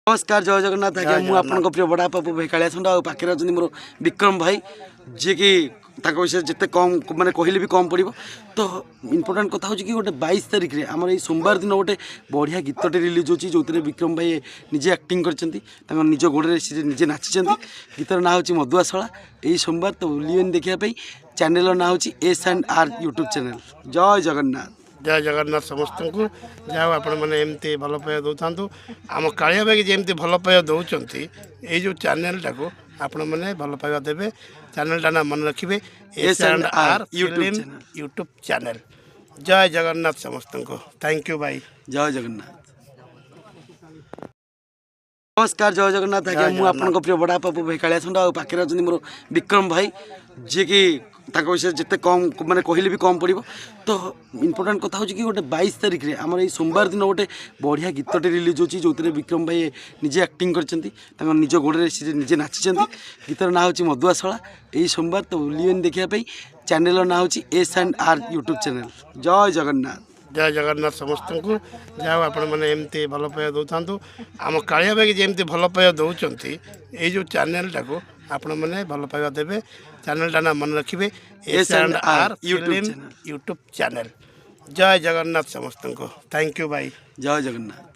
नमस्कार जय जगन्नाथ आज्ञा मु आपन प्रिय बड़ा बापू भाई कालिया छंडा पाखे अच्छा मोर विक्रम भाई जी कि विषय जिते कम माने कहले भी कम पड़ो तो इम्पोर्टाट कथा हो कि गोटे 22 तारिख में आम सोमवार दिन गोटे बढ़िया गीतटे रिलीज होची जो विक्रम भाई निजे एक्टिंग कर निज गोड़े निजे नाची गीतर ना हूँ मधुआशला यही सोमवार तो भूलिए देखापी चैनल ना हूँ S&R यूट्यूब चैनल। जय जगन्नाथ जय जगन्नाथ समस्त को जहाँ आपण मैंने एमती भल पाइबा दौं आम कालिया भाई जमी भल पाइबा दौरान ये जो चैनलटा को आपण मैंने भल पाइबा देवे चैनलटा ना मन रखिए S&R यूट्यूब चैनल। जय जगन्नाथ समस्त को थैंक यू भाई। जय जगन्नाथ। नमस्कार जय जगन्नाथ आज्ञा मु आपन प्रिय बड़ा बापू भाई कालिया छंडा पाखे अच्छा मोर विक्रम भाई जी कि विषय जिते कम माने कहले भी कम पड़ो तो इम्पोर्टाट कथा हो कि गोटे 22 तारिख में आम सोमवार दिन गोटे बढ़िया गीतटे रिलीज होची जो विक्रम भाई निजे एक्टिंग कर निज गोड़े निजे नाची गीतर ना हूँ मधुआशला यही सोमवार तो भूलिए देखापी चैनल ना हूँ S&R यूट्यूब चैनल। जय जगन्नाथ। जय जगन्नाथ समस्त को जहाँ आपण मैंने एमती भल पाइबा दौं आम कालिया भाई जमी भल पाइबा दौरान ये जो चैनलटा को आपण मैंने भल पाइबा देवे चैनलटा ना मन रखिए S&R यूट्यूब चैनल। जय जगन्नाथ समस्त को थैंक यू भाई। जय जगन्नाथ।